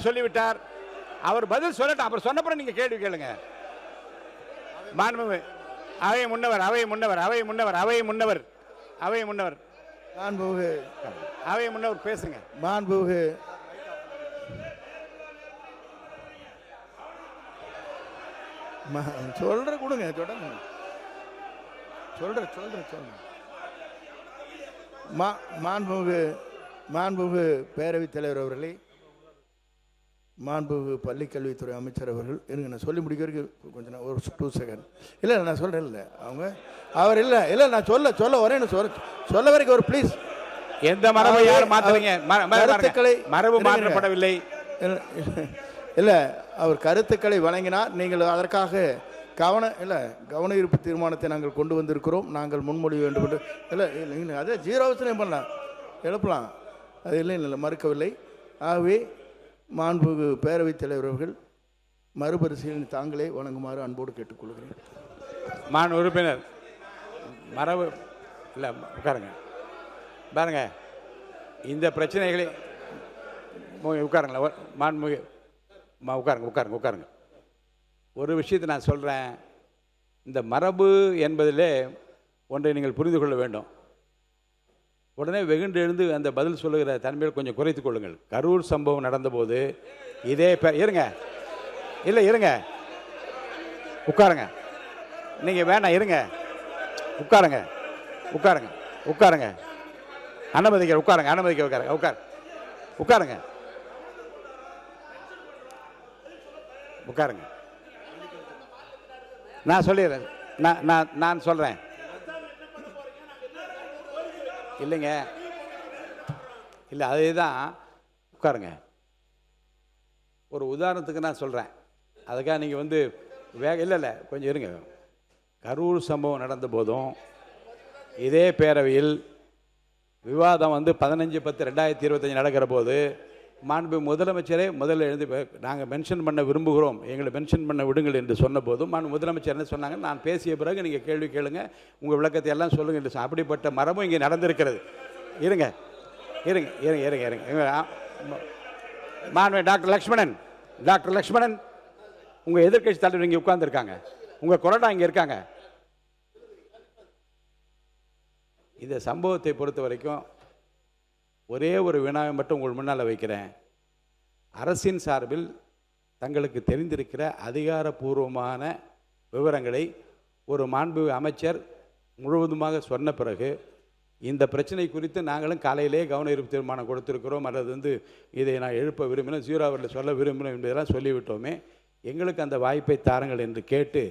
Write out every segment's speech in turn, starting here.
சொல்லிவிட்டார். அவர் பதில் சொல்லட்டும். அப்புறம் சொன்னப்பறம் நீங்க கேள்வி கேளுங்க. மாண்புமிகு அவை முன்னவர் அவை முன்னவர் அவை முன்னவர் அவை முன்னவர் அவை முன்னவர் மாண்புமிகு அவை முன்னவர் பேசுங்க. மாண்புமிகு சொல்ற கொடுங்க தொடங்க சொல்ற மாண்புமிகு பேரவைத் தலைவர் அவர்களே, மாண்புமிகு பள்ளிக்கல்வித்துறை அமைச்சர் அவர்கள், இருங்க நான் சொல்லி முடிக்கிறதுக்கு கொஞ்சம் ஒரு 2 செகண்ட். இல்லை நான் சொல்கிறேன். இல்லை அவர் இல்லை நான் சொல்ல வரேன்னு சொல்ல வரைக்கும் ஒரு ப்ளீஸ். எந்த மரபை யாரும் மாற்றலைங்க. கருத்துக்களை மரபு மாற்றப்படவில்லை. இல்லை அவர் கருத்துக்களை வழங்கினார். நீங்கள் அதற்காக கவன ஈர்ப்பு தீர்மானத்தை நாங்கள் கொண்டு வந்திருக்கிறோம். நாங்கள் முன்மொழி வேண்டும் என்று இல்லை அதே 0 பண்ணலாம் எழுப்பலாம். அது இல்லை மறுக்கவில்லை. ஆகவே மாண்புமிகு பேரவைத் தலைவர் அவர்கள் மறுபரிசீலனை தாங்களே வழங்குமாறு அன்போடு கேட்டுக்கொள்கிறேன். மாண்பு உறுப்பினர் மரபு இல்லை உட்காருங்க. பாருங்க இந்த பிரச்சனைகளை உட்காருங்களேன். மாண்புமிகு உட்காருங்க. ஒரு விஷயத்தை நான் சொல்கிறேன். இந்த மரபு என்பதிலே ஒன்றை நீங்கள் புரிந்து கொள்ள வேண்டும். உடனே வெகுண்டு எழுந்து அந்த பதில் சொல்லுகிற தன்மையை கொஞ்சம் குறைத்து கொள்ளுங்கள். கரூர் சம்பவம் நடந்தபோது இதே இருங்க உட்காருங்க. நீங்கள் வேணாம் இருங்க. உட்காருங்க. அனுமதிக்க உட்காருங்க. நான் சொல்லிடுறேன். நான் சொல்கிறேன். இல்லைங்க இல்லை அதே தான். உட்காருங்க. ஒரு உதாரணத்துக்கு நான் சொல்கிறேன். அதுக்காக நீங்கள் இல்லை கொஞ்சம் இருங்க. கரூர் சம்பவம் நடந்த போதும் இதே பேரவையில் விவாதம் 15/10/2025 நடக்கிற போது மாண்பு முதலமைச்சரே முதல்ல எழுந்து நாங்கள் மென்ஷன் பண்ண விரும்புகிறோம், எங்களை மென்ஷன் பண்ண விடுங்கள் என்று சொன்ன போதும் மாண்பு முதலமைச்சர் என்ன சொன்னாங்க, நான் பேசிய பிறகு நீங்கள் கேள்வி கேளுங்க, உங்கள் விளக்கத்தை எல்லாம் சொல்லுங்கள் என்று. அப்படிப்பட்ட மரபும் இங்கே நடந்திருக்கிறது. இருங்க மாண்பு டாக்டர் லக்ஷ்மணன் உங்கள் எதிர்க்கட்சி தலைவர் இங்கே உட்கார்ந்துருக்காங்க. உங்கள் கொறடா இங்கே இருக்காங்க. இந்த சம்பவத்தை பொறுத்த வரைக்கும் ஒரே ஒரு வினாவை மட்டும் உங்கள் முன்னால் வைக்கிறேன். அரசின் சார்பில் தங்களுக்கு தெரிந்திருக்கிற அதிகாரப்பூர்வமான விவரங்களை ஒரு மாண்பு அமைச்சர் முழுவதுமாக சொன்ன பிறகு இந்த பிரச்சனை குறித்து நாங்களும் காலையிலே கவன ஈர்ப்பு தீர்மானம் கொடுத்திருக்கிறோம், அல்லது இதை நான் எழுப்ப விரும்பினேன், 0 அவரில் சொல்ல விரும்பினோம் என்பதெல்லாம் சொல்லிவிட்டோமே, எங்களுக்கு அந்த வாய்ப்பை தாருங்கள் என்று கேட்டு,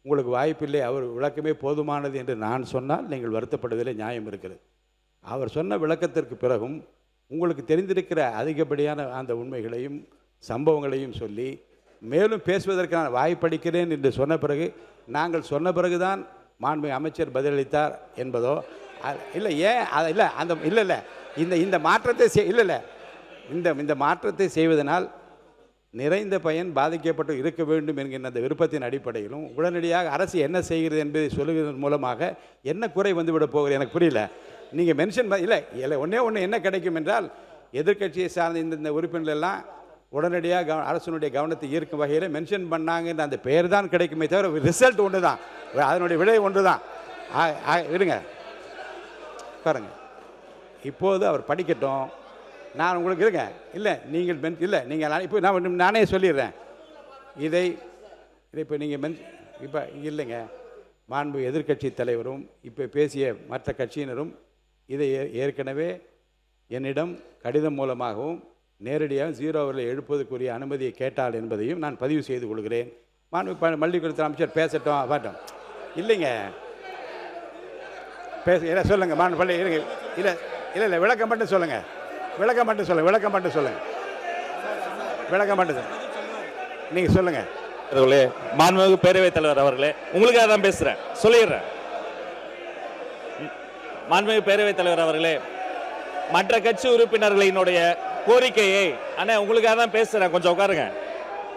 உங்களுக்கு வாய்ப்பில்லை, அவர் விளக்கமே போதுமானது என்று நான் சொன்னால் நீங்கள் வருத்தப்படுவதிலே நியாயம் இருக்கிறது. அவர் சொன்ன விளக்கத்திற்கு பிறகும் உங்களுக்கு தெரிந்திருக்கிற அதிகப்படியான அந்த உண்மைகளையும் சம்பவங்களையும் சொல்லி மேலும் பேசுவதற்கான வாய்ப்பளிக்கிறேன் என்று சொன்ன பிறகு, நாங்கள் சொன்ன பிறகுதான் மாண்பு அமைச்சர் பதிலளித்தார் என்பதோ இல்லை. ஏன் அதை இல்லை அந்த இல்லை இந்த மாற்றத்தை இந்த மாற்றத்தை செய்வதனால் நிறைந்த பயன் பாதிக்கப்பட்டு இருக்க வேண்டும் என்கின்ற அந்த விருப்பத்தின் அடிப்படையிலும் உடனடியாக அரசு என்ன செய்கிறது என்பதை சொல்லுவதன் மூலமாக என்ன குறை வந்துவிட போகிறது எனக்கு புரியல. நீங்கள் மென்ஷன் இல்லை ஒன்று என்ன கிடைக்கும் என்றால், எதிர்க்கட்சியை சார்ந்த இந்த உறுப்பினர்கள் எல்லாம் உடனடியாக அரசனுடைய கவனத்தை ஈர்க்கும் வகையில் மென்ஷன் பண்ணாங்கன்ற அந்த பெயர் தான் கிடைக்குமே தவிர ரிசல்ட் ஒன்று தான், அதனுடைய விலை ஒன்று தான். இருங்க பாருங்க, இப்போது அவர் படிக்கட்டும், நான் உங்களுக்கு இருங்க. இல்லை நீங்கள் இல்லை நீங்கள் இப்போ நானே சொல்லிடுறேன். இதை இப்போ நீங்கள் இப்போ இல்லைங்க, மாண்பு எதிர்க்கட்சி தலைவரும் இப்போ பேசிய மற்ற கட்சியினரும் இதை ஏற்கனவே என்னிடம் கடிதம் மூலமாகவும் நேரடியாக 0 அவரில் எழுப்பதற்குரிய அனுமதியை கேட்டால் என்பதையும் நான் பதிவு செய்து கொள்கிறேன். மாண்பு பள்ளிக்கூடத்துறை அமைச்சர் பேசட்டும் பாட்டும். இல்லைங்க இல்லை சொல்லுங்கள் மாண்பு பள்ளி இருங்க. இல்லை விளக்கம் மட்டும் சொல்லுங்கள். நீங்கள் சொல்லுங்கள். மாண்புமிகு பேரவைத் தலைவர் அவர்களே, உங்களுக்காக தான் பேசுகிறேன், சொல்லிடுறேன். மாண்புமிகு பேரவைத் தலைவர் அவர்களே, மற்ற கட்சி உறுப்பினர்களினுடைய கோரிக்கையை அண்ணா உங்களுக்காக தான் பேசுகிறேன், கொஞ்சம் உட்காருங்க.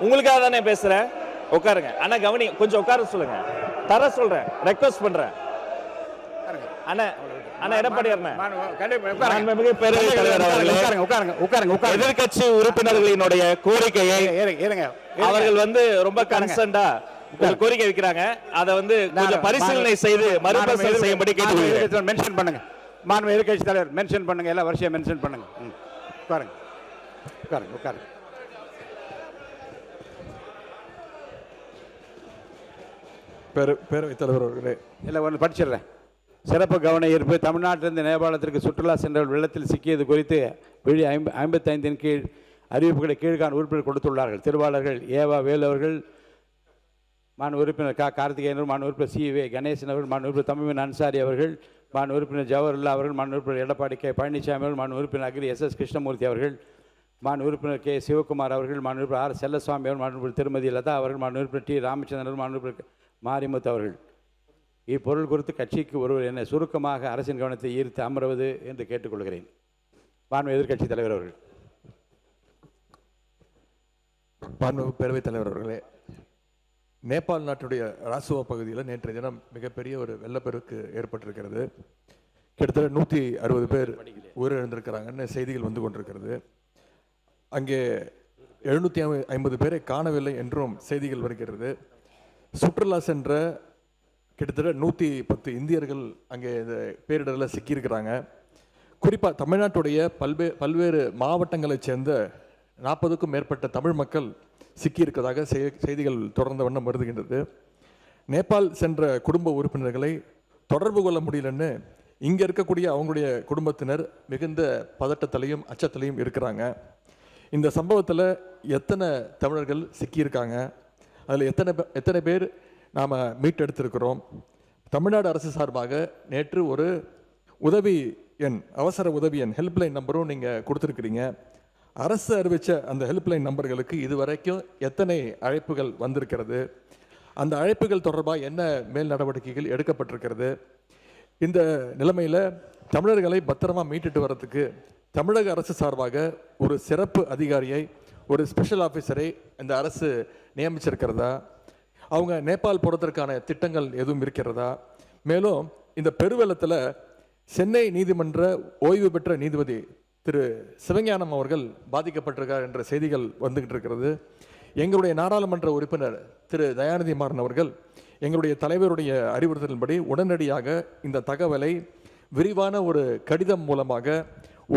உங்களுக்காக தானே பேசுகிறேன், உட்காருங்க. அண்ணா கவனி, கொஞ்சம் உட்கார சொல்லுங்க, தர சொல்கிறேன், ரெக்வஸ்ட் பண்ணுறேன். அண்ணா அண்ணா எடப்பாடியார் உட்காருங்க பேரவைத் தலைவர் அவர்களே, உட்காருங்க உட்காருங்க உட்காருங்க எதிர்க்கட்சி உறுப்பினர்களினுடைய கோரிக்கையை இருங்க அவர்கள் ரொம்ப கன்சர்ன்டா ஒரு கோரிக்கை வைக்கிறாங்க. அதை கொஞ்சம் பரிசீலனை செய்து மறுபரிசீலனை செய்யும்படி கேட்டுக்கொள்கிறேன். மென்ஷன் பண்ணுங்க. மாண்பு எதிர்க்கட்சி தலைவர் மென்ஷன் பண்ணுங்க. எல்லாம் வரிசையா மென்ஷன் பண்ணுங்க. உட்காருங்க உட்காருங்க உட்காருங்க. பேரவைத் தலைவர் அவர்களே, இல்லை ஒன்று படிச்சிடுறேன். சிறப்பு கவன ஈர்ப்பு. தமிழ்நாட்டிலிருந்து நேபாளத்திற்கு சுற்றுலா சென்றவர்கள் வெள்ளத்தில் சிக்கியது குறித்து விழி 55 கீழ் அறிவிப்புகளை கீழ்காண உறுப்பினர் கொடுத்துள்ளார்கள். திருவாளர்கள் ஏவா வேலு அவர்கள், மான் உறுப்பினர் கார்த்திகேயன், மான் உறுப்பினர் சி.வே. கணேசன் அவர்கள், மான் உறுப்பினர் தமிழ் அன்சாரி அவர்கள், மான் உறுப்பினர் ஜவஹர்லா அவர்கள், மான் உறுப்பினர் எடப்பாடி கே. பழனிசாமி அவர்கள், மான் உறுப்பினர் அக்ரி எஸ்.எஸ். கிருஷ்ணமூர்த்தி அவர்கள், மான் உறுப்பினர் கே. சிவகுமார் அவர்கள், மான் உறுப்பினர் ஆர். செல்லசுவாமி அவர்கள், மான் உறுப்பினர் திருமதி லதா அவர்கள், மான் உறுப்பினர் டி. ராமச்சந்திரன், மான் உறுப்பினர் மாரிமுத்து அவர்கள். இப்பொருள் குறித்து கட்சிக்கு ஒருவர் என சுருக்கமாக அரசின் கவனத்தை ஈர்த்து அமர்வது என்று கேட்டுக்கொள்கிறேன். மாண்பு எதிர்க்கட்சி தலைவர் அவர்கள். மாண்பு பேரவைத் தலைவர் அவர்களே, நேபாள் நாட்டுடைய ராசுவா பகுதியில் நேற்றைய தினம் மிகப்பெரிய ஒரு வெள்ளப்பெருக்கு ஏற்பட்டிருக்கிறது. கிட்டத்தட்ட 160 பேர் உயிரிழந்திருக்கிறாங்கன்னு செய்திகள் வந்து கொண்டிருக்கிறது. அங்கே 750 பேரை காணவில்லை என்றும் செய்திகள் வருகிறது. சுற்றுலா சென்ற கிட்டத்தட்ட 110 இந்தியர்கள் அங்கே இந்த பேரிடரில் சிக்கியிருக்கிறாங்க. குறிப்பாக தமிழ்நாட்டுடைய பல்வேறு மாவட்டங்களைச் சேர்ந்த 40க்கும் மேற்பட்ட தமிழ் மக்கள் சிக்கியிருப்பதாக செய்திகள் தொடர்ந்த வண்ணம் வருகின்றது. நேபாள் சென்ற குடும்ப உறுப்பினர்களை தொடர்பு கொள்ள முடியலன்னு இங்கே இருக்கக்கூடிய அவங்களுடைய குடும்பத்தினர் மிகுந்த பதட்டத்திலையும் அச்சத்திலையும் இருக்கிறாங்க. இந்த சம்பவத்தில் எத்தனை தமிழர்கள் சிக்கியிருக்காங்க, அதில் எத்தனை பேர் நாம் மீட்டெடுத்திருக்கிறோம். தமிழ்நாடு அரசு சார்பாக நேற்று ஒரு உதவி எண், அவசர உதவி எண், ஹெல்ப்லைன் நம்பரும் நீங்கள் கொடுத்துருக்கிறீங்க. அரசு அறிவித்த அந்த ஹெல்ப்லைன் நம்பர்களுக்கு இதுவரைக்கும் எத்தனை அழைப்புகள் வந்திருக்கிறது, அந்த அழைப்புகள் தொடர்பாக என்ன மேல் நடவடிக்கைகள் எடுக்கப்பட்டிருக்கிறது. இந்த நிலைமையில் தமிழர்களை பத்திரமா மீட்டுட்டு வர்றதுக்கு தமிழக அரசு சார்பாக ஒரு சிறப்பு அதிகாரியை, ஒரு ஸ்பெஷல் ஆஃபீஸரை இந்த அரசு நியமிச்சிருக்கிறதா, அவங்க நேபாள் போகிறதுக்கான திட்டங்கள் எதுவும் இருக்கிறதா, மேலும் இந்த பெருவெள்ளத்தில் சென்னை நீதிமன்ற ஓய்வு பெற்ற நீதிபதி திரு சிவஞானம் அவர்கள் பாதிக்கப்பட்டிருக்கார் என்ற செய்திகள் வந்துகிட்டு இருக்கிறது. எங்களுடைய நாடாளுமன்ற உறுப்பினர் திரு தயாநிதி மாறன் அவர்கள் எங்களுடைய தலைவருடைய அறிவுறுத்தலின்படி உடனடியாக இந்த தகவலை விரிவான ஒரு கடிதம் மூலமாக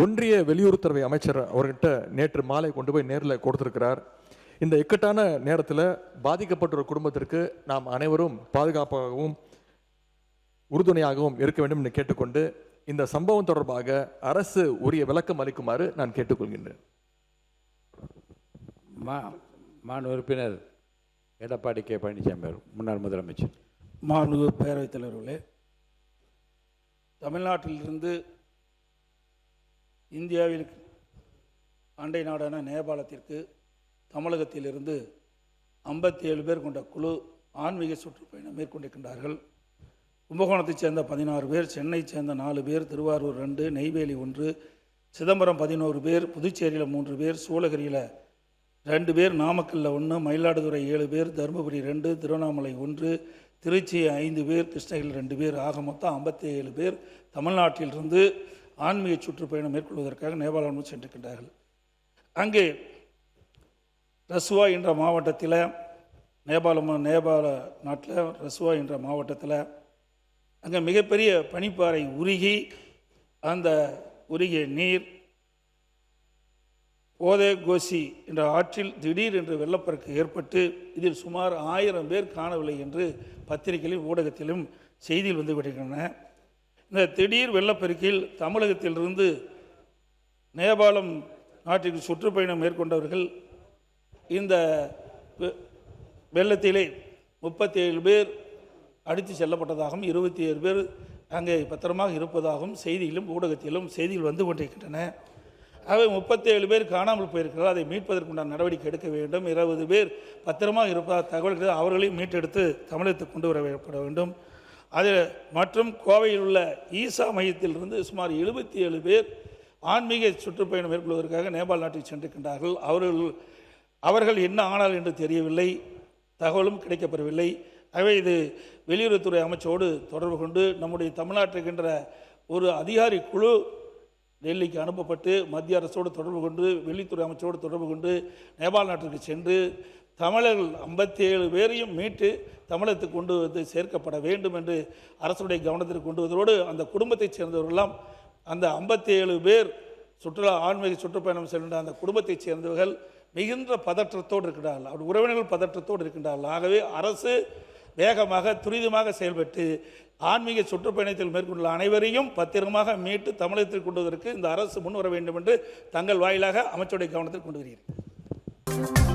ஒன்றிய வெளியுறவுத்துறை அமைச்சர் அவர்கிட்ட நேற்று மாலை கொண்டு போய் நேரில் கொடுத்திருக்கிறார். இந்த இக்கட்டான நேரத்தில் பாதிக்கப்பட்ட ஒரு குடும்பத்திற்கு நாம் அனைவரும் பாதுகாப்பாகவும் உறுதுணையாகவும் இருக்க வேண்டும் என்று கேட்டுக்கொண்டு இந்த சம்பவம் தொடர்பாக அரசு உரிய விளக்கம் அளிக்குமாறு நான் கேட்டுக்கொள்கின்றேன். மாண்பு உறுப்பினர் எடப்பாடி கே. பழனிசாமி முன்னாள் முதலமைச்சர். மாண்பு பேரவைத் தலைவர்களே, தமிழ்நாட்டிலிருந்து இந்தியாவில் அண்டை நாடான நேபாளத்திற்கு தமிழகத்திலிருந்து 57 பேர் கொண்ட குழு ஆன்மீக சுற்றுப்பயணம் மேற்கொண்டிருக்கின்றார்கள். கும்பகோணத்தைச் சேர்ந்த 16 பேர், சென்னையை சேர்ந்த 4 பேர், திருவாரூர் 2, நெய்வேலி 1, சிதம்பரம் 11 பேர், புதுச்சேரியில் 3 பேர், சூளகிரியில் 2 பேர், நாமக்கல்லில் 1, மயிலாடுதுறை 7 பேர், தருமபுரி 2, திருவண்ணாமலை 1, திருச்சி 5 பேர், கிருஷ்ணகிரியில் 2 பேர், ஆக மொத்தம் 57 பேர் தமிழ்நாட்டிலிருந்து ஆன்மீக சுற்றுப்பயணம் மேற்கொள்வதற்காக நேபாளம் சென்றிருக்கின்றார்கள். அங்கே ரசுவா என்ற மாவட்டத்தில், நேபாள நாட்டில் ரசுவா என்ற மாவட்டத்தில் அங்கே மிகப்பெரிய பனிப்பாறை உருகி அந்த உருகிய நீர் ஓதே கோசி என்ற ஆற்றில் திடீர் என்று வெள்ளப்பெருக்கு ஏற்பட்டு இதில் சுமார் 1000 பேர் காணவில்லை என்று பத்திரிகையிலும் ஊடகத்திலும் செய்தியில் வந்து விடுகின்றன. இந்த திடீர் வெள்ளப்பெருக்கில் தமிழகத்திலிருந்து நேபாளம் நாட்டிற்கு சுற்றுப்பயணம் மேற்கொண்டவர்கள் இந்த வெள்ளத்திலே 37 பேர் அடித்து செல்லப்பட்டதாகவும் 27 பேர் அங்கே பத்திரமாக இருப்பதாகவும் செய்தியிலும் ஊடகத்திலும் செய்திகள் வந்து கொண்டிருக்கின்றன. அவை 37 பேர் காணாமல் போயிருக்கிறார்கள். அதை மீட்பதற்குண்டான நடவடிக்கை எடுக்க வேண்டும். 20 பேர் பத்திரமாக இருப்பதாக தகவல்கள் அவர்களையும் மீட்டெடுத்து தமிழகத்துக்கு கொண்டு வரப்பட வேண்டும். அது மற்றும் கோவையில் உள்ள ஈசா மையத்திலிருந்து சுமார் 77 பேர் ஆன்மீக சுற்றுப்பயணம் மேற்கொள்வதற்காக நேபாள் நாட்டுக்கு சென்றிருக்கின்றார்கள். அவர்கள் என்ன ஆனால் என்று தெரியவில்லை, தகவலும் கிடைக்கப்பெறவில்லை. ஆகவே இது வெளியுறவுத்துறை அமைச்சரோடு தொடர்பு கொண்டு நம்முடைய தமிழ்நாட்டில் இருக்கின்ற ஒரு அதிகாரி குழு டெல்லிக்கு அனுப்பப்பட்டு மத்திய அரசோடு தொடர்பு கொண்டு வெளித்துறை அமைச்சரோடு தொடர்பு கொண்டு நேபாள் நாட்டிற்கு சென்று தமிழர்கள் 57 பேரையும் மீட்டு தமிழகத்துக்கு கொண்டு வந்து சேர்க்கப்பட வேண்டும் என்று அரசுடைய கவனத்திற்கு கொண்டு வருவதோடு அந்த குடும்பத்தைச் சேர்ந்தவர்களெல்லாம் அந்த 57 பேர் ஆன்மீக சுற்றுப்பயணம் சென்ற அந்த குடும்பத்தைச் சேர்ந்தவர்கள் மிகுந்த பதற்றத்தோடு இருக்கின்றார்கள். அவர் உறவினர்கள் பதற்றத்தோடு இருக்கின்றார்கள். ஆகவே அரசு வேகமாக துரிதமாக செயல்பட்டு ஆன்மீக சுற்றுப்பயணத்தில் மேற்கொண்டுள்ள அனைவரையும் பத்திரமாக மீட்டு தமிழகத்தில் கொண்டு வருவதற்கு இந்த அரசு முன்வர வேண்டும் என்று தங்கள் வாயிலாக அமைச்சருடைய கவனத்தில் கொண்டு வருகிறேன்.